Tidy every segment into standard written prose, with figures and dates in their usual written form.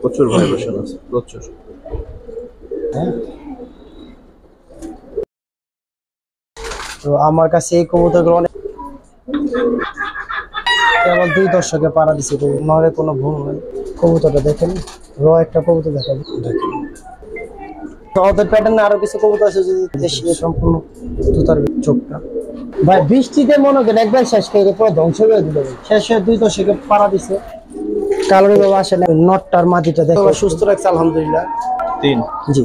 প্রচুর ভাইব্রেশন আছে, প্রচুর। তো আমার কাছে এই কবুতরগুলো অনেক কেবল 2 দর্শকে পাড়া দিছে, তো নরে কোনো ভুল নাই। কবুতরটা দেখেন, একটা কবুতর দেখেন। তো ওদের প্যাটার্নে আরো কিছু কবুতর আছে, যদি দেশীয় সম্পূর্ণ জুতার চোখটা ভাই বৃষ্টিতে মনে করেন একবার শেষ করে পুরো ধ্বংস করে দিল। শেষে 2 দর্শকে পাড়া দিছে। কালোরি বাবা আসে না, নটটার মাটিটা দেখে সুস্থ রাখছে আলহামদুলিল্লাহ। 3 জি,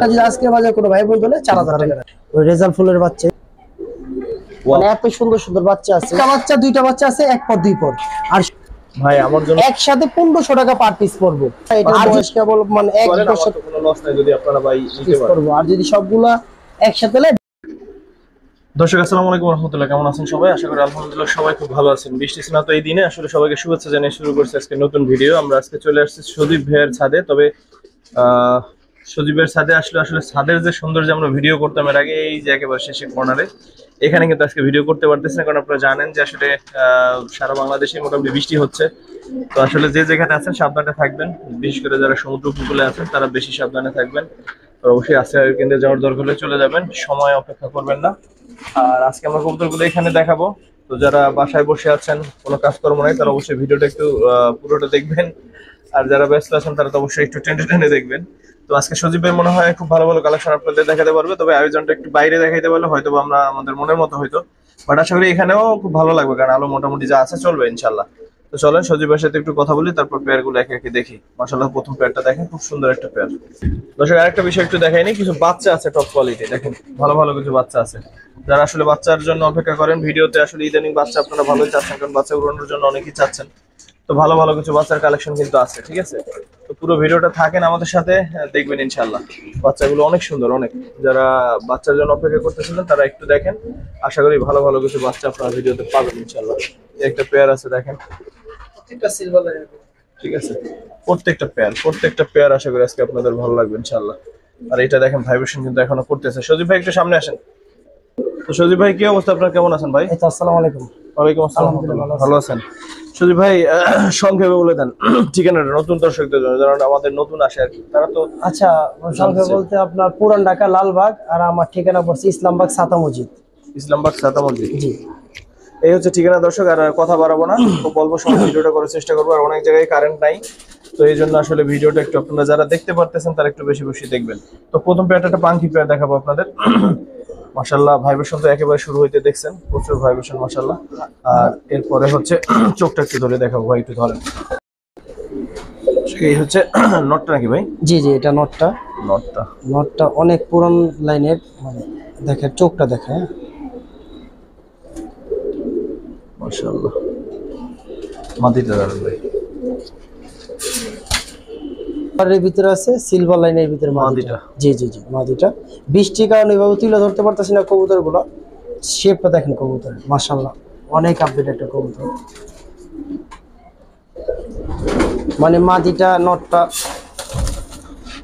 যদি আজকে বাজার কোনো ভাই বলতে 4000 টাকা। ওই রেজাল্ট ফুলের বাচ্চা, মানে এত সুন্দর সুন্দর বাচ্চা আছে। একটা বাচ্চা, 2টা বাচ্চা আছে, এক পর 2 পর। আর ভাই আমার জন্য একসাথে 1500 টাকা পার পিস পড়বো। এটা বয়স কেবল মানে এক বছর, কোনো লস নাই যদি আপনারা ভাই নিতে পারেন। করবো। আর যদি সবগুলা একসাথে দর্শক আসসালামু আলাইকুম রাহমাতুল্লাহ, কেমন আছেন সবাই? আশা করি আলহামদুলিল্লাহ সবাই খুব ভালো আছেন। বৃষ্টি স্নাত এই দিনে আসলে সবাইকে শুভেচ্ছা জানিয়ে শুরু করছি আজকে নতুন ভিডিও। আমরা আজকে চলে আসছি সজীব ভাইয়ের ছাদে। তবে সজীবের ছাদে আসলে ছাদের যে সৌন্দর্য আমরা ভিডিও করতাম এর আগে, এই যে একেবারে শেষে কর্নারে, এখানে কিন্তু আজকে ভিডিও করতে পারতেছি না, কারণ আপনারা জানেন যে আসলে সারা বাংলাদেশে মোটামুটি বৃষ্টি হচ্ছে। তো আসলে যে যেখানে আছেন সাবধানে থাকবেন, বিশেষ করে যারা সমুদ্র উপকূলে আছেন তারা বেশি সাবধানে থাকবেন। তো অবশ্যই আশ্রয়ের কেন্দ্রে যাওয়ার দরকার হলে চলে যাবেন, সময় অপেক্ষা করবেন না। আর আজকে আমরা কবুতরগুলো এখানে দেখাবো। তো যারা বাসায় বসে আছেন, কোনো কাজকর্ম নাই, তারা অবশ্যই ভিডিওটা একটু পুরোটা দেখবেন। আর যারা ব্যস্ত আছেন তারা তো অবশ্যই একটু টেনে টেনে দেখবেন। তো আজকে সজীব ভাই মনে হয় খুব ভালো ভালো কালেকশন আপনাদের দেখাতে পারবে। তবে আয়োজনটা একটু বাইরে দেখাইতে পারলে হয়তো আমরা আমাদের মনের মতো হয়তো, বাট আশা করি এখানেও খুব ভালো লাগবে, কারণ আলো মোটামুটি যা আছে চলবে ইনশাল্লাহ। তো চলেন সজীবের সাথে একটু কথা বলি, তারপর পেয়ার গুলো একে একে দেখি। মাশাআল্লাহ, প্রথম পেয়ারটা দেখেন, খুব সুন্দর একটা পেয়ার। দর্শক আরেকটা বিষয় একটু দেখাইনি, কিছু বাচ্চা আছে টপ কোয়ালিটি, দেখেন ভালো ভালো কিছু বাচ্চা আছে। যারা আসলে বাচ্চার জন্য অপেক্ষা করেন, ভিডিওতে আসলে ইদানিং বাচ্চা আপনারা ভালোই চাচ্ছেন, কারণ বাচ্চা উড়ানোর জন্য অনেকেই চাচ্ছেন। তো ভালো ভালো কিছু বাচ্চার কালেকশন কিন্তু আছে, ঠিক আছে? তো পুরো ভিডিওটা থাকেন আমাদের সাথে, দেখবেন ইনশাল্লাহ। বাচ্চাগুলো অনেক সুন্দর, অনেক। যারা বাচ্চার জন্য অপেক্ষা করতেছিলেন তারা একটু দেখেন, আশা করি ভালো ভালো কিছু বাচ্চা আপনারা ভিডিওতে পাবেন ইনশাল্লাহ। একটা পেয়ার আছে দেখেন, ঠিক আছে? প্রত্যেকটা পেয়ার আশা করি আজকে আপনাদের ভালো লাগবে ইনশাল্লাহ। আর এটা দেখেন ভাইব্রেশন কিন্তু এখনো করতেছে। সজীব ভাই একটু সামনে আসেন। তো সজীব ভাই কি অবস্থা আপনার, কেমন আছেন ভাই? এই তো আসসালামু আলাইকুম। ওয়ালাইকুম আসসালাম, ভালো আছেন? সজীব ভাই সংক্ষেপে বলে দেন ঠিকানাটা নতুন দর্শকদের জন্য, যারা আমাদের নতুন আসে আর কি, তারা তো। আচ্ছা, সংক্ষেপে বলতে আপনার পুরান ঢাকা লালবাগ, আর আমার ঠিকানা পড়ছে ইসলামবাগ ছাতা মসজিদ। ইসলামবাগ ছাতা মসজিদ, জি। এই হচ্ছে ঠিকানা। দর্শক আর কথা বাড়াবো না, খুব অল্প সময় ভিডিওটা করার চেষ্টা করবো। আর অনেক জায়গায় কারেন্ট নাই, তো এই জন্য আসলে ভিডিওটা একটু আপনারা যারা দেখতে পারতেছেন তারা একটু বেশি বেশি দেখবেন। তো প্রথম পেয়ারটা একটা পাঙ্কি পেয়ার দেখাবো আপনাদের। মাশাআল্লাহ, ভাইব্রেশন তো একেবারে শুরু হইতে দেখছেন, প্রচুর ভাইব্রেশন মাশাআল্লাহ। আর এরপরে হচ্ছে চোখটা একটু ধরে দেখাবো ভাই, একটু ধরেন। এই হচ্ছে নটটা নাকি ভাই? জি জি, এটা নটটা। নটটা অনেক পুরান লাইনের, মানে দেখে চোখটা দেখে। মাশাআল্লাহ, মাটিটা ধরেন ভাই। আর এর ভিতরে আছে সিলভার লাইনের ভিতরে মাদিটা। জি জি জি, মাদিটা। বৃষ্টির কারণে এভাবে তুলে ধরতে পারতেছি না কবুতরগুলো। শেপটা দেখেন কবুতর, মাশাআল্লাহ অনেক আপডেট একটা কবুতর। মানে মাদিটা নটটা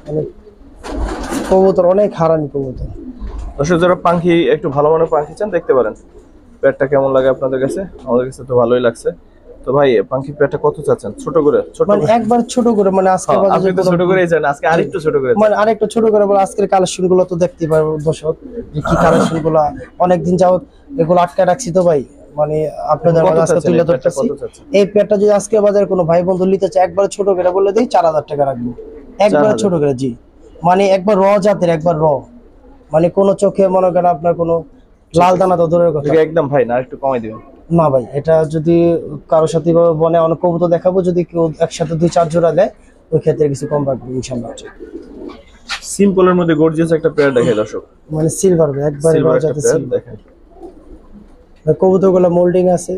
মানে কবুতর অনেক হারানি কবুতর। দর্শক যারা পাখি একটু ভালো মানের পাখি চান দেখতে পারেন। পেয়ারটা কেমন লাগে আপনাদের কাছে? আমাদের কাছে তো ভালোই লাগছে। তো ভাই পাখি পেয়ারটা কত চাচ্ছেন? ছোট করে? মানে একবার ছোট করে, মানে আজকে আপনি তো ছোট করেই চান, আজকে আরেকটু ছোট করে, মানে আরেকটু ছোট করে বলে আজকের কালেকশন গুলো তো দেখতে পারবো দর্শক, যে কি কালেকশন গুলো। অনেকদিন যাবত এগুলো আটকে রাখছি তো ভাই, মানে আপনাদের মাঝে আজকে তুলে ধরতেছি। এই পেয়ারটা যদি আজকে বাজারে কোনো ভাই বন্ধু নিতে চায়, একবার ছোট করে বলে দেই 4000 টাকা রাখবো। একবার ছোট করে, জি। মানে একবার র জাতের, একবার র, মানে কোনো চোখে মনে করেন আপনার কোনো লাল দানা তো দূরের কথা, একদম ভাই না, একটু কমাই দিবেন না ভাই। এটা যদি কারোর সাথে বনে অনেক কবুতর দেখাবো, যদি কেউ একসাথে 2-4 জোড়া দেয় ওই ক্ষেত্রে কিছু কম রাখবো ইনশাআল্লাহ। সিম্পলের মধ্যে গর্জিয়াস একটা পেয়ার দেখে দর্শক, মানে সিলভার একবার রজাতে দেখেন। কবুতরগুলো মোল্ডিং আছে।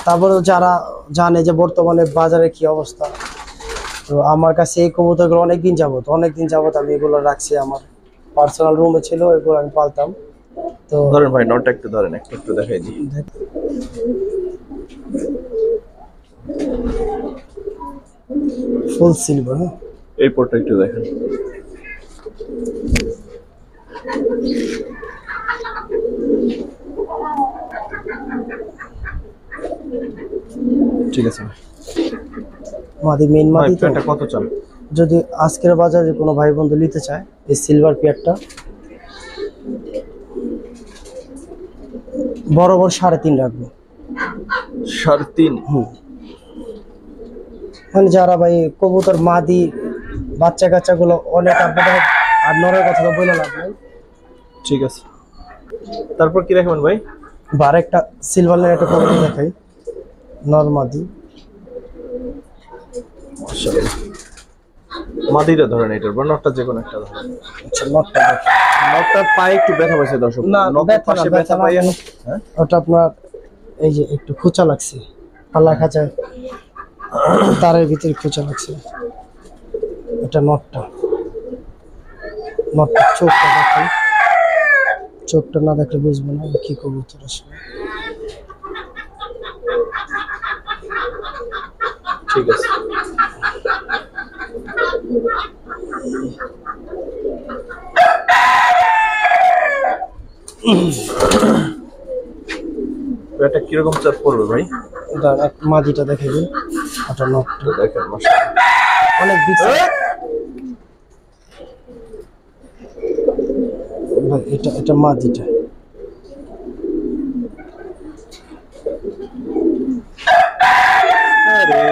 তারপরে যারা জানে যে বর্তমানে বাজারে কি অবস্থা, তো আমার কাছে এই কবুতরগুলো অনেকদিন যাবত আমি এগুলো রাখছি, আমার পার্সোনাল রুমে ছিল, এগুলো আমি পালতাম। তো ধরেন ভাই নটটা একটু ধরেন, একটু দেখাই দিই। ফুল সিলভার, হ্যাঁ। এই পোর্টটা একটু দেখেন, ঠিক আছে। মাদি মেইন ভাই মাদি। তো পেয়ারটা কত চান? যদি আজকের বাজারে কোনো ভাই বন্ধু নিতে চায় এই সিলভার পেয়ারটা বরাবর 3.5 রাখবো। 3.5? মানে যারা ভাই কবুতর মাদি বাচ্চা কাচ্চা গুলো অনেক আপনাদের আর নরের কথা তো বলে লাভ নাই। ঠিক আছে, তারপর কি রাখবেন ভাই? আর একটা সিলভার লাইন একটা কবুতর দেখাই, নর মাদি। মাদিটা ধরেন, এটার বা নটটা যে কোনো একটা ধরেন। আচ্ছা নটটা দেখি। নটটার পায়ে একটু ব্যথা পাইছে দর্শক, না, নখের ব্যথা না, পাশে ব্যথা ব্যথা না। পাইয়া। হ্যাঁ, ওটা আপনার এই যে একটু খোঁচা লাগছে, পাল্লা খাঁচায় তারের ভিতরে খোঁচা লাগছে। এটা নটটা, নটটা চোখটা দেখাই, চোখটা না দেখলে বুঝবো না কি কবুতর আসলে। ঠিক আছে। এটা কিরকম চাপ পড়বে ভাই? দাঁড়া, মাদিটা দেখে দিন। ওটা নটটা দেখেন মাশাআল্লাহ অনেক বিগ সাইজ। ভাই এটা এটা মাদিটা। আরে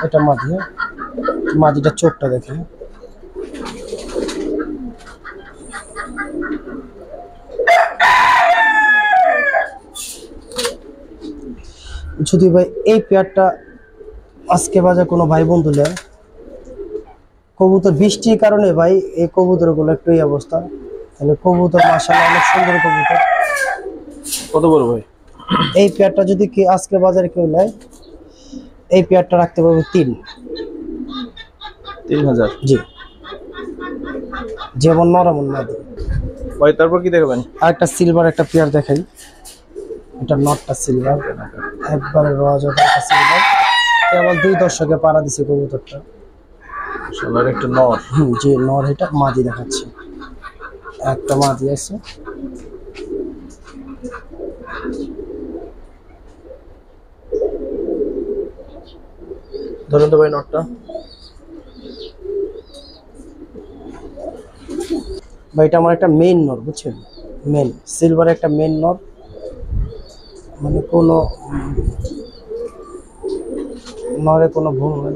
এটা মাদি, হ্যাঁ? মাদিটা চোখটা দেখে। যদি ভাই এই পেয়ারটা আজকে বাজার কোনো ভাই বন্ধু নেয়, কবুতর বৃষ্টির কারণে ভাই এই কবুতর গুলো একটু এই অবস্থা, তাহলে কবুতর মাশাআল্লাহ অনেক সুন্দর কবুতর। কত বড় ভাই? এই পেয়ারটা যদি কি আজকে বাজারে কেউ নেয়, এই পেয়ারটা রাখতে পারবে 3,000? জি, যেমন নরমন মাদি। ভাই তারপর কি দেখবেন? আর একটা সিলভার একটা পেয়ার দেখাই, এটা নটটা সিলভার, একবারে রজত একটা সিলভার, কেবল 2 দর্শকে পাড়া দিছে কবুতরটা। সোনার একটা নর। জি নর, এটা মাদি দেখাচ্ছে, একটা মাদি আছে। ধরুন তো ভাই নটটা। ভাই এটা আমার একটা মেইন নর, বুঝছেন, মেন সিলভার একটা মেইন নর, মানে কোনো নরে কোনো ভুল নেই।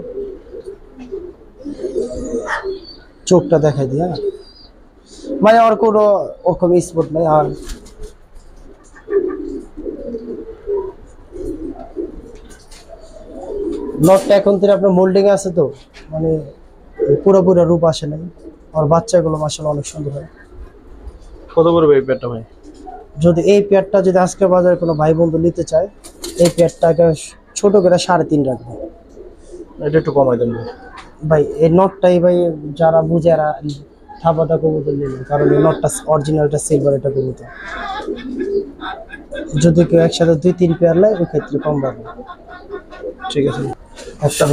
চোখটা দেখাই দিয়া, মানে আর কোনো ওরকম স্পট নেই। আর নটটা এখন থেকে আপনার মোল্ডিং আছে, তো মানে পুরোপুরি রূপ আসে নাই। আর বাচ্চাগুলো মাশাআল্লাহ অনেক সুন্দর হয়। কত বড় ভাই পেয়ারটা ভাই? যদি এই পেয়ারটা যদি আজকে বাজারে কোনো ভাই বন্ধু নিতে চায়, এই পেয়ারটাকে ছোট করে 3.5 রাখবো। এটা একটু কমাই দেন ভাই। ভাই এই নটটাই ভাই যারা বুঝে এরা থাবাটা কবুতর নেবে, কারণ এই নটটা অরিজিনালটা সিলভার এটা কবুতর। যদি কেউ একসাথে 2-3 পেয়ার নেয় ওই ক্ষেত্রে কম পাবে। ঠিক আছে। একটা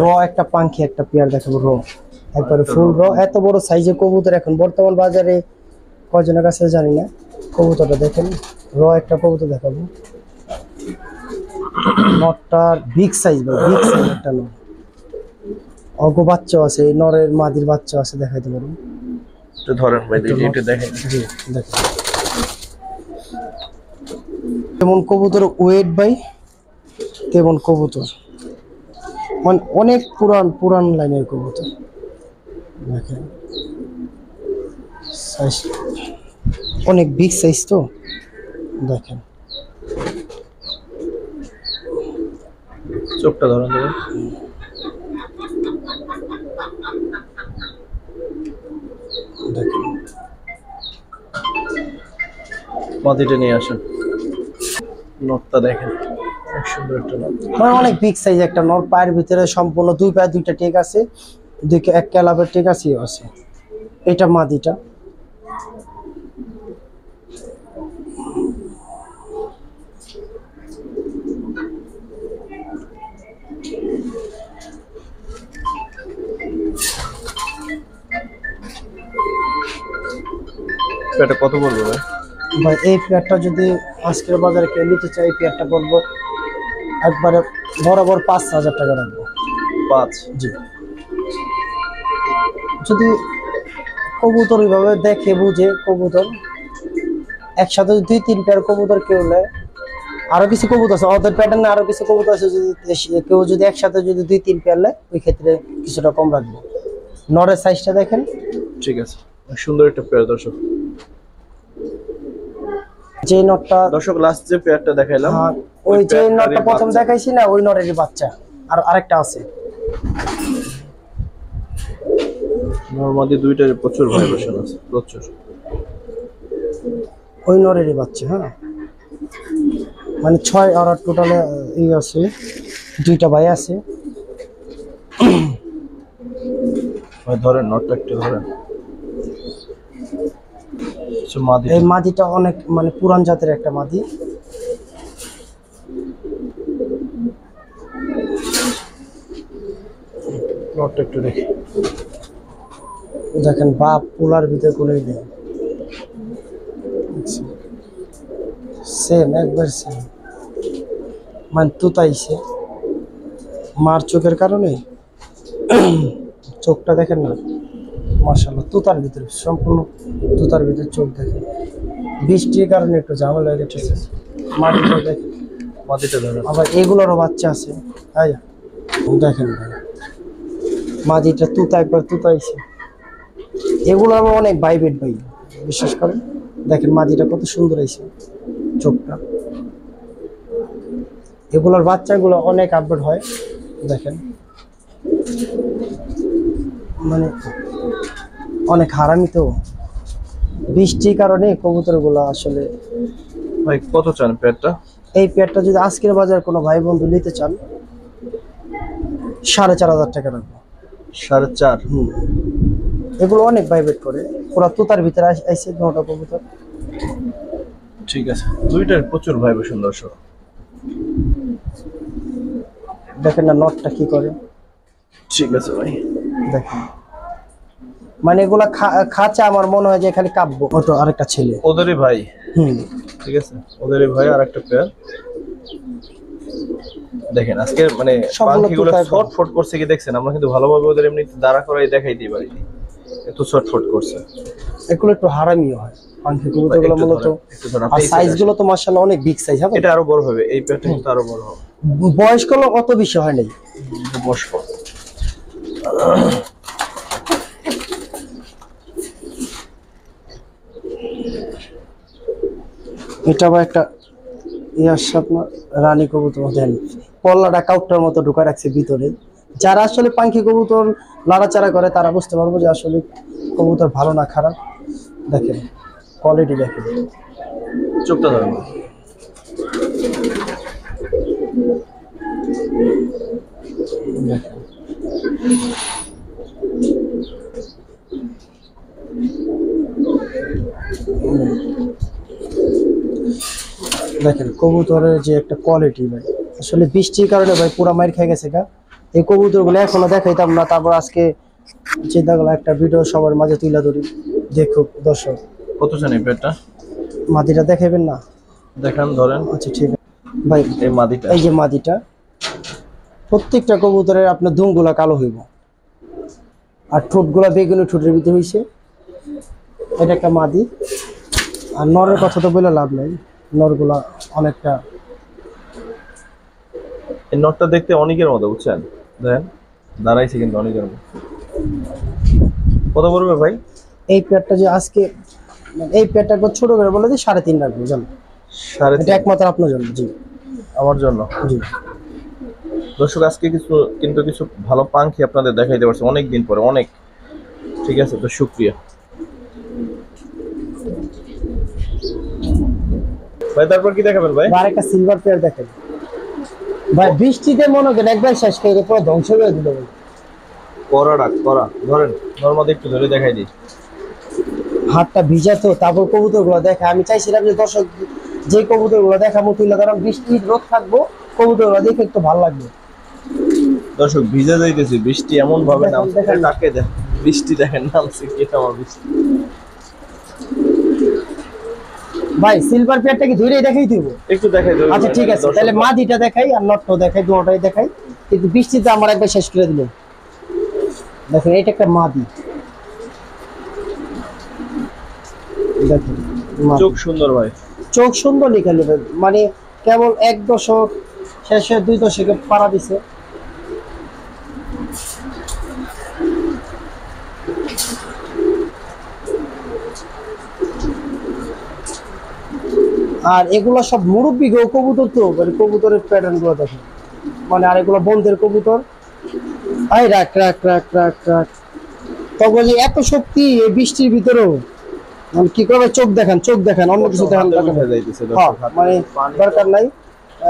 র একটা পাঙ্খি একটা পেয়ার দেখাবো, র একবারে ফুল র, এত বড় সাইজের কবুতর এখন বর্তমান বাজারে কয়জনের কাছে জানি না। কবুতরটা দেখেন, র একটা কবুতর দেখাবো। নটটার বিগ সাইজ, ভাই বিগ সাইজ একটা নর। অল্প বাচ্চা আছে, এই নরের মাদির বাচ্চা আছে, দেখাইতে পারবো। একটু ধরেন ভাই, এটা দেখেন। জি দেখেন, যেমন কবুতর ওয়েট ভাই তেমন কবুতর, মানে অনেক পুরান লাইনের কবুতর। দেখেন সাইজ অনেক বিগ সাইজ, তো দেখেন চোখটা ধরেন ভাই। দেখেন মাটিটা নিয়ে আসেন, নটটা দেখেন, অনেক সুন্দর একটা নট। মানে অনেক বিগ সাইজ একটা নর, পায়ের ভিতরে সম্পূর্ণ 2 পায়ে 2টা টেক আছে, 2 এক ক্যালাবের টেক আছে। এটা মাদিটা। এটা কত পড়বে ভাই? ভাই এই পেয়ারটা যদি আজকের বাজারে কেউ নিতে চাই, এই পেয়ারটা বলবো একবারে বরাবর 5,000 টাকা রাখবো। 5? জি। যদি কবুতর এইভাবে দেখে বুঝে কবুতর একসাথে 2-3 পেয়ার কবুতর কেউ নেয়, আরো কিছু কবুতর আছে ওদের প্যাটার্নে, আরো কিছু কবুতর আছে যদি কেউ যদি একসাথে যদি 2-3 পেয়ার নেয় ওই ক্ষেত্রে কিছুটা কম রাখবো। নরের সাইজটা দেখেন। ঠিক আছে, সুন্দর একটা পেয়ার দর্শক। যে নটটা দর্শক লাস্ট যে পেয়ারটা দেখাইলাম, ওই যে নটটা প্রথম দেখাইছি না, ওই নরেরই বাচ্চা। আর আরেকটা আছে নরমাদি, দুইটার প্রচুর ভাইব্রেশন আছে, প্রচুর। ওই নরেরই বাচ্চা। হ্যাঁ, মানে 6 আর টোটালে এই আছে, 2টা ভাই আছে। ভাই ধরেন, নটটা একটু ধরেন। মাদি, এই মাদিটা অনেক মানে পুরান জাতের একটা মাদি। নটটা একটু দেখি। দেখেন বাপ পোলার ভিতরে কোলেই নেই, সেম একবার সেম, মানে তুতাইছে মার চোখের কারণে। চোখটা দেখেন না, মাশাআল্লাহ, তুতার ভিতরে, সম্পূর্ণ তুতার ভিতরে চোখ দেখেন। বৃষ্টির কারণে একটু ঝামেলা হয়ে গেছে। মাটিটা দেখেন, মাদিটা ধরেন। আবার এগুলোরও বাচ্চা আছে। দেখেন মাদিটা তুতাই পর তুতাইছে। এগুলো আমার অনেক ভাইবেট ভাই, বিশ্বাস করেন। দেখেন মাদিটা কত সুন্দর হয়েছে, চোখটা। এগুলোর বাচ্চাগুলো অনেক আপডেট হয়, দেখেন মানে অনেক হারামি তো। বৃষ্টির কারণে কবুতরগুলো আসলে। ভাই কত চান পেয়ারটা? এই পেয়ারটা যদি আজকের বাজার কোনো ভাই বন্ধু নিতে চান 4,500 টাকা রাখবো। 4.5? এগুলো অনেক ভাইবেট করে, পুরা তুতার ভিতরে আইছে 9টা কবুতর। ঠিক আছে, দুইটার প্রচুর ভাইব্রেশন দর্শক। দেখেন না নটটা কি করে। ঠিক আছে ভাই, দেখেন মানে এগুলা খাঁচা আমার মনে হয় যে খালি কাব্য। ওটো আরেকটা ছেলে ওদেরই ভাই। ঠিক আছে, ওদেরই ভাই। আর একটা পেয়ার দেখেন, আজকে মানে পাখিগুলো ছটফট করছে কি দেখছেন? আমরা কিন্তু ভালোভাবে ওদের এমনি দাঁড়া করাই দেখাইতেই পারিনি, এত ছটফট করছে। এগুলো একটু হারামিও হয় পাখি কবুতরগুলো মূলত। আর সাইজগুলো তো মাশাআল্লাহ অনেক বিগ সাইজ হবে। এটা আরো বড় হবে, এই পেয়ারটা কিন্তু আরো বড় হবে। বয়সগুলো অত বেশি হয় নাই। বয়স্ক। এটা আবার একটা আপনার রানী কবুতর দেন, পল্লাটা কাউটার মতো ঢুকা রাখছে ভিতরে। যারা আসলে পাখি কবুতর লাড়াচাড়া করে তারা বুঝতে পারবো যে আসলে কবুতর ভালো না খারাপ। দেখেন কোয়ালিটি, দেখেন চোখটা ধরেন। দেখেন কবুতরের যে একটা কোয়ালিটি ভাই, আসলে বৃষ্টির কারণে ভাই পুরা মাইর খেয়ে গেছে গা। এই কবুতরগুলো এখনো দেখাইতাম না, তারপর আজকে চিন্তা করলাম একটা ভিডিও সবার মাঝে তুলে ধরি, দেখুক দর্শক। কত চান এই পেয়ারটা? মাদিটা দেখাবেন না? দেখান, ধরেন। আচ্ছা ঠিক আছে ভাই, এই মাদিটা, এই যে মাদিটা, প্রত্যেকটা কবুতরের আপনার দুমগুলা কালো হইব আর ঠোঁটগুলা বেগুনি ঠোঁটের ভিতরে হইছে। এটা একটা মাদি। আর নরের কথা তো বলে লাভ নাই, নরগুলা অনেকটা। এই নটটা দেখতে অনেকের মতো, বুঝছেন? দেখেন দাঁড়াইছে কিন্তু অনেকের মতো। কত পড়বে ভাই এই পেয়ারটা? যে আজকে এই পেয়ারটা একবার ছোট করে বলে দিই 3.5 রাখবো, জানো? 3.5? এটা একমাত্র আপনার জন্য। জি, আমার জন্য। জি দর্শক, আজকে কিছু ভালো পাখি আপনাদের দেখাইতে পারছি অনেকদিন পরে, অনেক। ঠিক আছে, তো শুকরিয়া ভাই। তারপর কি দেখাবেন ভাই? আর একটা সিলভার পেয়ার দেখেন ভাই, বৃষ্টিতে মনে করেন একবার শেষ করে পুরো ধ্বংস করে দিল ভাই। করা ধরেন, নরমাদি একটু ধরে দেখাই দিই। হাতটা ভিজা তো, তারপর কবুতরগুলো দেখা। আমি চাইছিলাম যে দর্শক যে কবুতরগুলো দেখাবো তুলে ধরাম, বৃষ্টির রোদ থাকবো, কবুতরগুলো দেখে একটু ভালো লাগবে। দর্শক ভিজে যাইতেছি, বৃষ্টি এমন ভাবে নামছে, তাকে দেখ বৃষ্টি দেখেন নামছে, কি আমার বৃষ্টি। ভাই সিলভার পেয়ারটা কি ধরেই দেখাই দিব? একটু দেখাই দেবো। আচ্ছা ঠিক আছে, তাহলে মাদিটা দেখাই আর নটটাও দেখাই, দুটোটাই দেখাই। কিন্তু বৃষ্টিতে আমার একবার শেষ করে দিল। দেখেন এটা একটা মাদি, দেখেন মাদি। চোখ সুন্দর ভাই, চোখ সুন্দর লিখে নেবেন, মানে কেবল 1 দশক শেষে 2 দশকে পাড়া দিছে। আর এগুলো সব মুরব্বী গো কবুতর, তো মানে কবুতরের প্যাটার্ন গুলো দেখেন, মানে আর এগুলো বন্ধের কবুতর। আই রাখ রাখ রাখ রাখ রাখ, তবে এত শক্তি এই বৃষ্টির ভিতরেও, মানে কি করে চোখ দেখেন, চোখ দেখেন, অন্য কিছু দেখেন দরকার নেই। মানে দরকার নাই।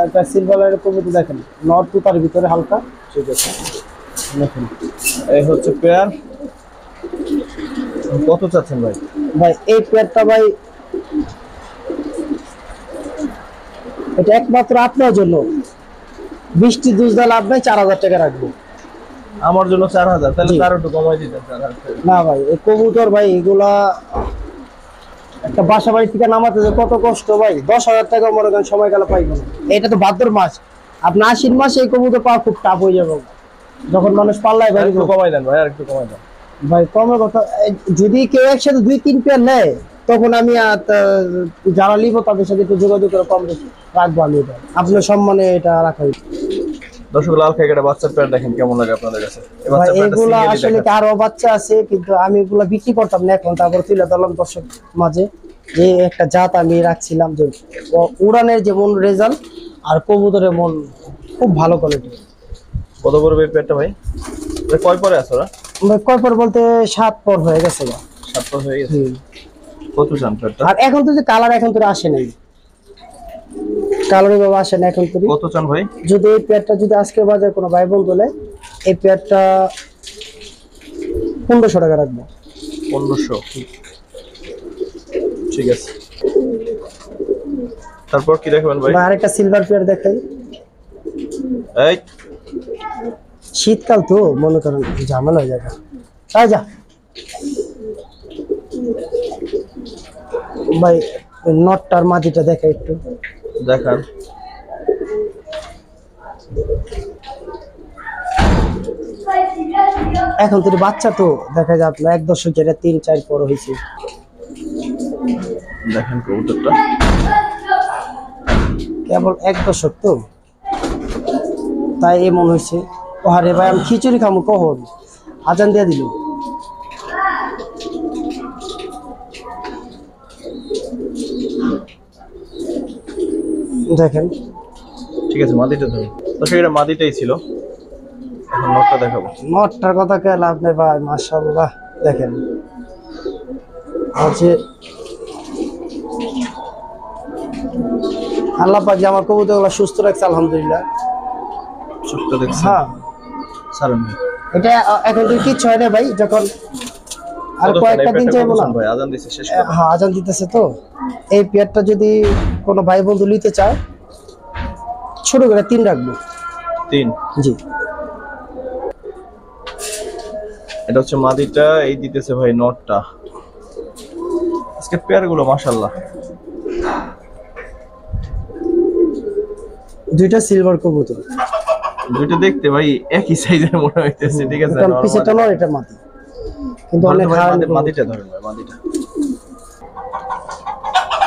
একটা সিলভারের কবুতর দেখেন, নট তুতার ভিতরে হালকা। ঠিক আছে, দেখুন এই হচ্ছে পেয়ার। কত চাচ্ছেন ভাই? ভাই এই পেয়ারটা ভাই, এটা একমাত্র আপনার জন্য, বৃষ্টি দুজদা লাভ নাই, 4000 টাকা রাখবো। আমার জন্য 4000, তাহলে তার একটু কমাই দিতেন 4000। না ভাই এই কবুতর ভাই, এগুলা একটা বাসা বাড়ি থেকে নামাতে যে কত কষ্ট ভাই, 10,000 টাকা মনে করেন সময়কালে পাইবো না। এটা তো ভাদ্র মাস, আপনার আশ্বিন মাসে এই কবুতর পাওয়া খুব টাফ হয়ে যাবে, যখন মানুষ পাল্লায় ভাই। একটু কমাই দেন ভাই, আর একটু কমাই দেন ভাই। কমের কথা, যদি কেউ একসাথে 2-3 পেয়ার নেয়, তখন আমি যারা নিব তাদের সাথে একটু যোগাযোগ করে কম বেশি রাখবো আমি। এটা আপনার সম্মানে এটা রাখা। দর্শক, লাল খেকেটা বাচ্চার পেয়ার দেখেন কেমন লাগে আপনাদের কাছে? ভাই এগুলা আসলে আরো বাচ্চা আছে, কিন্তু আমি এগুলা বিক্রি করতাম না এখন, তারপর তুলে ধরলাম দর্শক মাঝে। যে একটা জাত আমি রাখছিলাম, যে উড়ানের যেমন রেজাল্ট আর কবুতরের মন খুব ভালো কোয়ালিটি। কত পড়বে এই পেয়ারটা ভাই? কয় পরে আছে ওরা? ভাই কয় পর বলতে 7 পর হয়ে গেছে। 7 পর হয়ে গেছে। কত চান পেয়ারটা? আর এখন তো যে কালার এখন তো আসে নাই, কালারে বাবা আসে না এখন তো। কত চান ভাই? যদি এই পেয়ারটা যদি আজকে বাজারে কোনো ভাই বোন বলে, এই পেয়ারটা 1500 টাকা রাখবো। 1500, ঠিক আছে। তারপর কি দেখাবেন ভাই? আরেকটা সিলভার পেয়ার দেখাই। এই শীতকাল তো মনে করেন ঝামেলা হয়ে যাবে। তাই যা ভাই, নটটার মাটিটা দেখা একটু দেখান। এখন তো বাচ্চা তো দেখা যায় আপনার 1 দশক, যেটা 3-4 পর হয়েছে। দেখেন কবুতরটা কেবল 1 দশক তো, তাই এমন হয়েছে। ও আরে ভাই, আমি খিচুড়ি খামু কখন, আজান দিয়ে দিল। দেখেন ঠিক আছে, মাদিটা ধরুন দর্শক, এটা মাদিটাই ছিল। এখন নটটা দেখাবো। নটটার কথা কে লাভ নেই ভাই, মাশাআল্লাহ। দেখেন হচ্ছে আল্লাহ পাক যে আমার কবুতরগুলো সুস্থ রাখছে, আলহামদুলিল্লাহ। সুস্থ দেখছেন? হ্যাঁ সালাম ভাই। এটা এখন তো কিচ্ছু হয় না ভাই, যখন আর কয়েকটা দিন যাইবো না ভাই, আজান দিছে, শেষ করে। হ্যাঁ আজান দিতেছে তো। এই পেয়ারটা যদি কোনো ভাই বন্ধু নিতে চায়, ছোট করে 3 রাখবো। 3? জি। এটা হচ্ছে মাদিটা, এই দিতেছে ভাই নটটা। আজকে পেয়ার গুলো মাশাআল্লাহ। দুইটা সিলভার কবুতর, দুইটা দেখতে ভাই একই সাইজের মনে হইতেছে। ঠিক আছে, এটা পিছেটা নর, এটা মাদি, কিন্তু অনেক হারামি মাদিটা ধরেন ভাই, মাদিটা।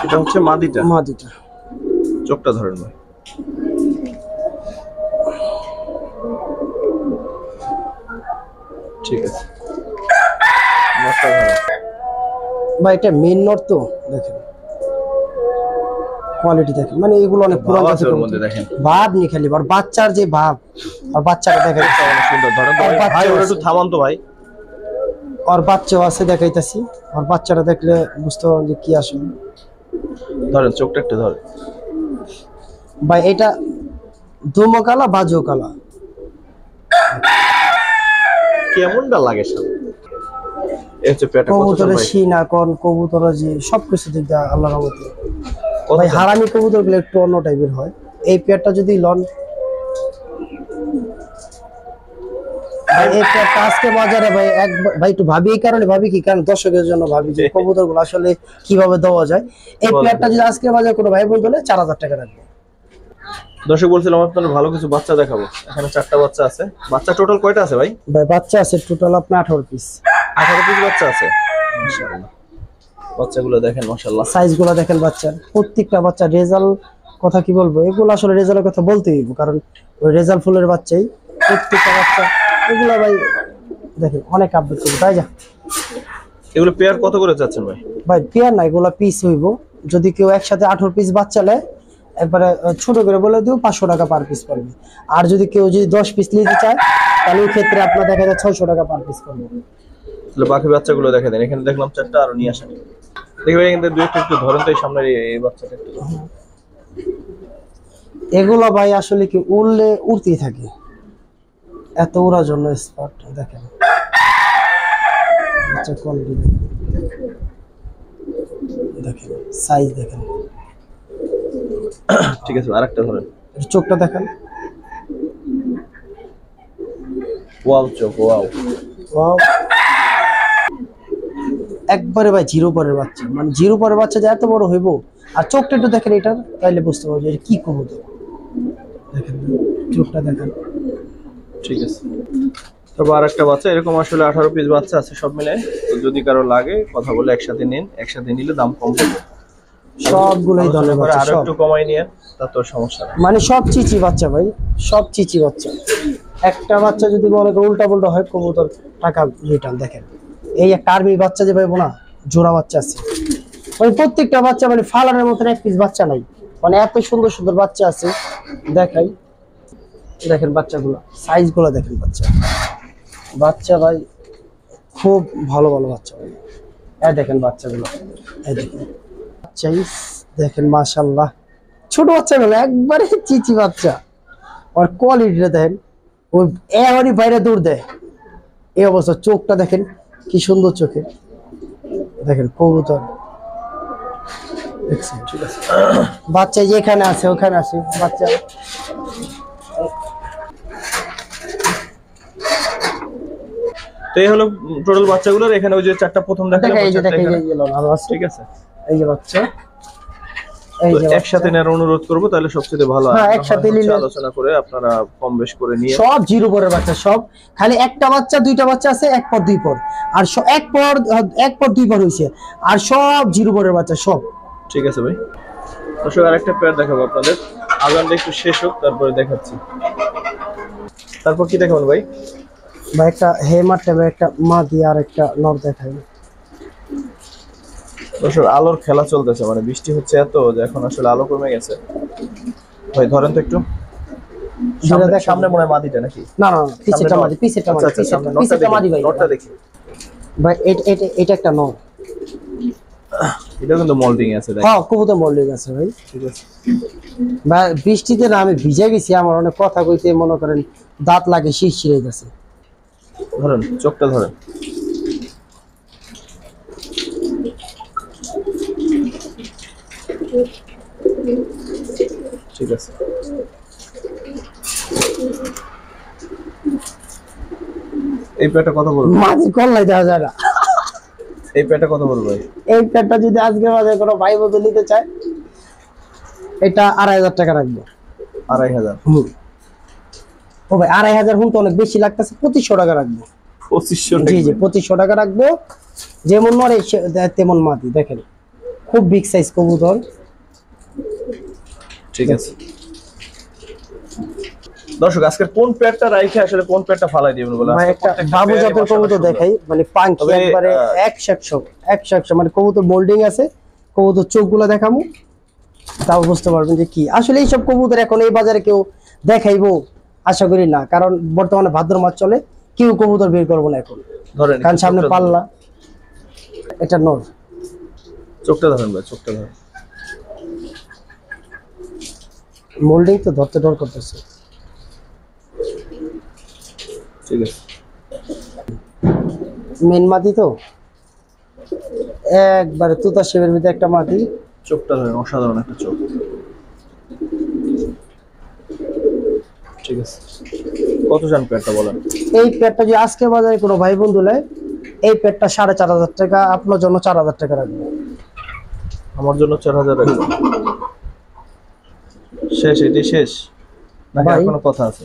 এটা হচ্ছে মাদিটা, মাদিটা। চোখটা ধরেন ভাই। ঠিক আছে, নটটা ধরেন ভাই। এটা মেন নট তো, দেখেন কোয়ালিটি দেখেন, মানে এগুলো অনেক পুরান ভাব আছে জাতের ওর কবুতর। মধ্যে দেখেন। ভাব নি খালি, আর বাচ্চার যে ভাব, আর বাচ্চাটা দেখেন অনেক সুন্দর। ধরেন আর ভাই, বাচ্চা ওরা আছে। একটু থামান তো ভাই। আর বাচ্চাও আছে, দেখাইতাছি। আর বাচ্চাটা দেখলে বুঝতে পারবেন যে কি আসলে। ধরেন চোখটা একটু ধরেন ভাই। এটা ধুমো কালা, বাজো কালা। কেমনটা লাগে সামনে? এই হচ্ছে পেয়ারটা। কত চান কবুতরের ভাই? শিনা কোন কবুতরের যে সবকিছু দিক দিয়ে আল্লাহর রহমতে। কত ভাই চান? হারামি কবুতর গুলো একটু অন্য টাইপের হয়। এই পেয়ারটা যদি লন ভাই এই পেয়ারটা আজকে বাজারে ভাই ভাই একটু ভাবি, এই কারণে ভাবি কি কারণ দর্শকের জন্য ভাবি যে কবুতরগুলো আসলে কিভাবে দেওয়া যায়। এই পেয়ারটা যদি আজকে বাজারে কোনো ভাই বন্ধু হলে 4000 টাকা রাখবে। দর্শক বলছিলাম আপনাদের ভালো কিছু বাচ্চা দেখাবো। এখানে 4টা বাচ্চা আছে। বাচ্চা টোটাল কয়টা আছে ভাই? ভাই বাচ্চা আছে টোটাল আপনার 18 পিস। 18 পিস বাচ্চা আছে মাশাআল্লাহ। বাচ্চাগুলো দেখেন মাশাআল্লাহ, সাইজগুলো দেখেন বাচ্চার, প্রত্যেকটা বাচ্চা রেজাল্ট কথা কি বলবো, এগুলো আসলে রেজাল্টের কথা বলতেই হইব কারণ ওই রেজাল্ট ফুলের বাচ্চাই প্রত্যেকটা বাচ্চা। এগুলো ভাই দেখেন অনেক আপডেট করবো তাই যা। এগুলো পেয়ার কত করে যাচ্ছেন ভাই? ভাই পেয়ার না, এগুলো পিস হইব। যদি কেউ একসাথে 18 পিস বাচ্চা নেয় একবারে ছোট করে বলে দিও 500 টাকা পার পিস পড়বে। আর যদি কেউ যদি 10 পিস নিতে চায় তাহলে ওই ক্ষেত্রে আপনার দেখা যায় 600 টাকা পার পিস পড়বে। তাহলে বাকি বাচ্চাগুলো দেখে দেন। এখানে দেখলাম 4টা, আরো নিয়ে আসেন। দেখি ভাই এখানে দুই একটা একটু ধরেন তো, এই সামনে এই বাচ্চাটা একটু। এগুলো ভাই আসলে কি উড়লে উড়তেই থাকে, এত উড়ার জন্য স্পট দেখেন। আচ্ছা কোয়ালিটি দেখেন, সাইজ দেখেন। ঠিক আছে, আরেকটা ধরেন। চোখটা দেখেন, ওয়াও চোখ, ওয়াও। ওয়াও, একবারে ভাই জিরো পরের বাচ্চা, মানে জিরো পরের বাচ্চা যে এত বড় হইব। আর চোখটা একটু দেখেন এটার, তাইলে বুঝতে পারবো যে কি কবুতর। দেখেন চোখটা দেখেন। ঠিক আছে, তবে আরেকটা বাচ্চা এরকম আসলে 18 পিস বাচ্চা আছে সব মিলে। তো যদি কারো লাগে কথা বলে একসাথে নিন, একসাথে নিলে দাম কম পড়বে। সবগুলোই ধরনের বাচ্চা, আরো একটু কমাই নিয়ে, তা তো সমস্যা না। মানে সব চিচি বাচ্চা ভাই, সব চিচি বাচ্চা। একটা বাচ্চা যদি মনে করো উল্টা পুল্টা হয় কবুতর টাকা রিটার্ন। দেখেন এই একটা আর্মি বাচ্চা যে ভাই বোনা জোড়া বাচ্চা আছে, মানে প্রত্যেকটা বাচ্চা মানে ফালানোর মতন এক পিস বাচ্চা নাই, মানে এত সুন্দর সুন্দর বাচ্চা আছে। দেখাই দেখেন বাচ্চাগুলো, সাইজগুলো দেখেন। বাচ্চা ভাই খুব ভালো ভালো বাচ্চা ভাই। এই দেখেন বাচ্চাগুলো, এই দেখেন বাচ্চা দেখেন মাশাআল্লাহ। ছোট বাচ্চাগুলো একবারে চিচি বাচ্চা, আর কোয়ালিটিটা দেখেন। ওই এমনই বাইরে দৌড় দেয় এই অবস্থা। চোখটা দেখেন কি সুন্দর চোখে, দেখেন কবুতর দেখছেন। ঠিক আছে, বাচ্চা যেখানে আছে ওখানে আছে বাচ্চা। তো এই হলো টোটাল বাচ্চাগুলোর। এখানে ওই যে 4টা প্রথম দেখালাম, এই যে দেখেন এই যে ভালো আছে। ঠিক আছে, এই যে বাচ্চা, এই যে একসাথে নেওয়ার অনুরোধ করব, তাহলে সবচেয়ে ভালো হয়। হ্যাঁ একসাথে নিলে আলোচনা করে আপনারা কম বেশ করে নিয়ে। সব জিরো পরের বাচ্চা, সব খালি একটা বাচ্চা দুইটা বাচ্চা আছে এক পর দুই পর, আর এক পর দুই পর হইছে, আর সব জিরো পরের বাচ্চা সব। ঠিক আছে ভাই, দর্শক আরেকটা পেয়ার দেখাবো আপনাদের। আগানটা একটু শেষ হোক তারপরে দেখাচ্ছি। তারপর কি দেখাবেন ভাই? বা একটা হেমার টাইপের একটা মাদি আর একটা নর দেখাই। দর্শক আলোর খেলা চলতেছে, মানে বৃষ্টি হচ্ছে এত যে এখন আসলে আলো কমে গেছে। ভাই ধরেন তো একটু সামনে, মনে হয় মাদিটা নাকি? না না পিছেরটা মাদি, পিছেরটা মাদি, পিছেরটা মাদি ভাই। নরটা দেখি ভাই এটা একটা নর। এটা কিন্তু মোল্ডিং আছে। হ্যাঁ কবুতর মোল্ডিং আছে ভাই। ঠিক আছে ভাই বৃষ্টিতে না আমি ভিজে গেছি, আমার অনেক কথা কইতে মনে করেন দাঁত লাগে, শিরশিরে গেছে। ধরেন চোখটা ধরেন। ঠিক আছে, এই পেয়ারটা কত বলবো? মাঝে কল্লাই দেওয়া যায় না। এই পেয়ারটা কত বলবো? এই পেয়ারটা যদি আজকে বাজারে কোনো ভাই বন্ধু নিতে চায় এটা 2500 টাকা রাখবো। 2500? ও ভাই 2500 হুন তো অনেক বেশি লাগতেছে, 2500 টাকা রাখবো। 2500? জি জি 2500 টাকা রাখবো। যেমন নরে তেমন মাটি, দেখেন খুব বিগ সাইজ কবুতর। ঠিক আছে দর্শক, আজকে কোন পেয়ারটা রাইখে আসলে কোন পেয়ারটা ফালাই দিবেন বলে ভাই একটা বাবু জাতের কবুতর দেখাই, মানে পাঙ্কি একবারে 100 মানে কবুতর মোল্ডিং আছে। কবুতর চোখগুলো দেখামু তাও বুঝতে পারবেন যে কি আসলে এইসব কবুতর এখন এই বাজারে কেউ দেখাইবো আশা করি না, কারণ বর্তমানে ভাদ্র মাস চলে, কেউ কবুতর বের করবো না এখন, ধরেন কারণ সামনে পাল্লা। এটা নর। চোখটা ধরেন ভাই, চোখটা ধরেন। মোল্ডিং তো ধরতে ডর করতেছে। ঠিক আছে, মেন মাটি তো একবারে তুতা শেপের ভিতরে একটা মাটি। চোখটা ধরেন, অসাধারণ একটা চোখ। ঠিক আছে, কত চান পেয়ারটা বলেন? এই পেয়ারটা যদি আজকে বাজারে কোনো ভাই বন্ধু নেয়, এই পেয়ারটা 4,500 টাকা, আপনার জন্য 4,000 টাকা রাখবো। আমার জন্য 4,000 রাখবো। শেষ? এটি শেষ নাকি আর কোনো কথা আছে?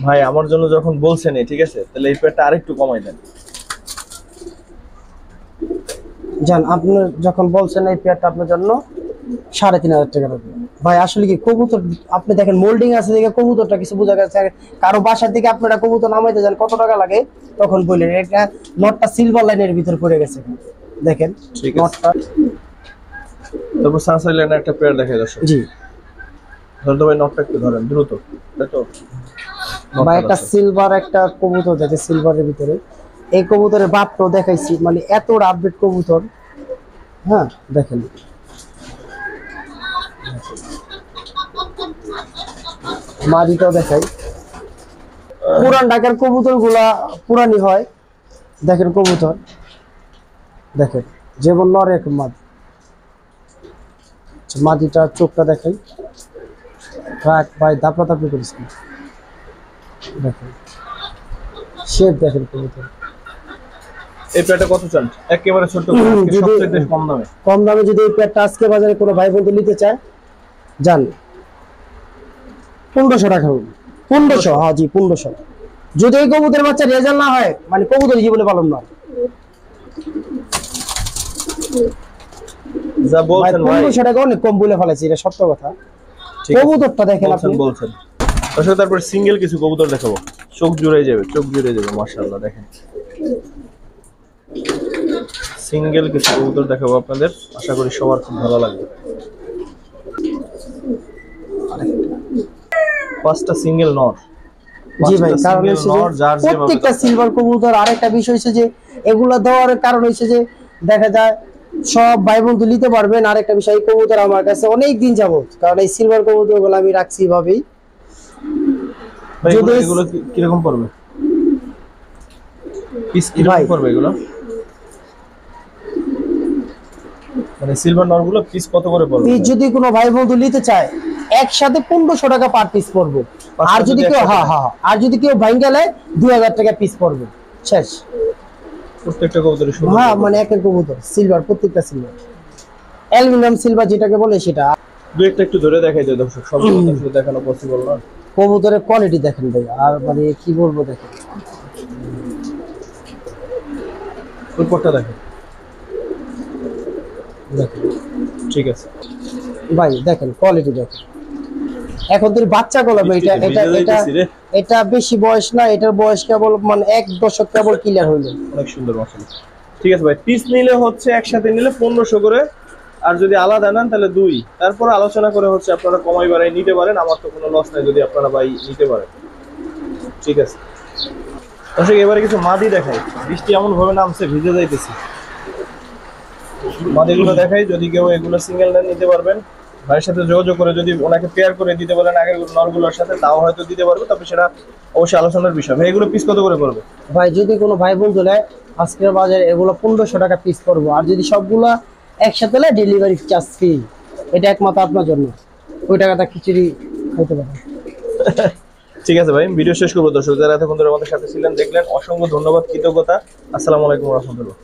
ভাই আমার জন্য যখন বলছেন ঠিক আছে, তাহলে এই পেয়ারটা আরেকটু কমাই দেন। জান, আপনি যখন বলছেন এই পেয়ারটা আপনার জন্য 3,500 টাকা রাখবো। ভাই আসলে কি কবুতর আপনি দেখেন মোল্ডিং আছে দেখে কবুতরটা কিছু বোঝা গেছে। কারো বাসার দিকে আপনারা কবুতর নামাইতে যান কত টাকা লাগে তখন বললেন। এটা নটটা সিলভার লাইনের ভিতর পড়ে গেছে, দেখেন নটটা। তারপর সানসাইড লাইনের একটা পেয়ার দেখাই দর্শক। জি ধরুন ভাই, নটটা একটু ধরেন দ্রুত, তাই তো? ভাই একটা সিলভার একটা কবুতর দেখে, সিলভারের ভিতরে এই কবুতরের বাপটাও দেখাইছি, মানে এত আপডেট কবুতর। হ্যাঁ দেখেন, মাদিটাও দেখাই। পুরান ঢাকার কবুতর গুলা পুরানি হয়। দেখেন কবুতর, দেখেন যেমন নরেক মাদি। মাদিটা চোখটা দেখাই, ট্রাক ভাই দাপড়া দাপড়ি করেছে। দেখেন শেপ দেখেন কবুতর। এই পেয়ারটা কত চান? একেবারে ছোট, সবচেয়ে কম দামে। কম দামে যদি এই পেয়ারটা আজকে বাজারে কোনো ভাই বন্ধু নিতে চায়, জান 1500 টাকা হবে। 1500, হ্যাঁ জি 1500। যদি এই কবুতরের বাচ্চা রেজাল্ট না হয়, মানে কবুতর জীবনে পালন না। যা বলছেন ভাই 1500 টাকা অনেক কম বলে ফেলাইছি, এটা সত্য কথা। কবুতরটা দেখেন আপনি বলছেন। আসলে তারপর সিঙ্গেল কিছু কবুতর দেখাবো, চোখ জুড়ে যাবে, চোখ জুড়ে যাবে। মাশাআল্লাহ, দেখেন সিঙ্গেল কিছু কবুতর দেখাবো আপনাদের, আশা করি সবার খুব ভালো লাগবে। পাঁচটা সিঙ্গেল নর। জি ভাই, কারণ হচ্ছে যে প্রত্যেকটা সিলভার কবুতর। আরেকটা বিষয় হচ্ছে যে এগুলা দেওয়ার কারণ হচ্ছে যে দেখা যায় সব ভাই বন্ধু নিতে পারবেন। আরেকটা বিষয়, এই কবুতর আমার কাছে অনেক দিন যাবত, কারণ এই সিলভার কবুতর গুলো আমি রাখছি ভাবেই। যদি এগুলো কিরকম পড়বে পিস, কিরকম পড়বে এগুলো? মানে সিলভার নর গুলো পিস কত করে পড়বে? পিস যদি কোনো ভাই বন্ধু নিতে চায় একসাথে 1500 টাকা পার পিস পড়বে। আর যদি কেউ আর যদি কেউ ভাঙ্গা নেয় 2000 টাকা পিস পড়বে। শেষ। প্রত্যেকটা কবুতরের সুন্দর। হ্যাঁ, মানে একের কবুতর সিলভার, প্রত্যেকটা সিলভার, অ্যালুমিনিয়াম সিলভার যেটাকে বলে সেটা। দুই একটা একটু ধরে দেখাই দাও দর্শক, সব কবুতর দেখানো পসিবল না। কবুতরের কোয়ালিটি দেখেন ভাই, আর মানে কি বলবো, দেখেন উপরটা দেখেন। দেখেন ঠিক আছে ভাই, দেখেন কোয়ালিটি দেখেন। এখন তোর বাচ্চা গোলাম, এটা এটা এটা এটা বেশি বয়স না, এটার বয়স কেবল মানে 1 দশক কেবল ক্লিয়ার হইলো। অনেক সুন্দর মাশাআল্লাহ। ঠিক আছে ভাই, পিস নিলে হচ্ছে একসাথে নিলে 1500 করে, আর যদি আলাদা নেন তাহলে 2। তারপর আলোচনা করে হচ্ছে আপনারা কমাই বাড়াই নিতে পারেন, আমার তো কোনো লস নাই যদি আপনারা ভাই নিতে পারেন। ঠিক আছে দর্শক, এবারে কিছু মাদি দেখাই। বৃষ্টি এমন ভাবে নামছে, ভিজে যাইতেছি। মাদিগুলো দেখাই, যদি কেউ এগুলো সিঙ্গেল নেন নিতে পারবেন। ভাইয়ের সাথে যোগাযোগ করে যদি ওনাকে পেয়ার করে দিতে বলেন আগের নরগুলোর সাথে, তাও হয়তো দিতে পারবে, তবে সেটা অবশ্যই আলোচনার বিষয়। ভাই এগুলো পিস কত করে পড়বে? ভাই যদি কোনো ভাই বন্ধু নেয় আজকের বাজারে এগুলো 1500 টাকা পিস পড়বো। আর যদি সবগুলা একসাথে নেয় ডেলিভারি চার্জ ফ্রি। এটা একমাত্র আপনার জন্য, ওই টাকাটা খিচুড়ি হতে পারে। ঠিক আছে ভাই, ভিডিও শেষ করবো। দর্শক যারা এতক্ষণ ধরে আমাদের সাথে ছিলেন, দেখলেন, অসংখ্য ধন্যবাদ, কৃতজ্ঞতা। আসসালামু আলাইকুম ওয়া রাহমাতুল্লাহ।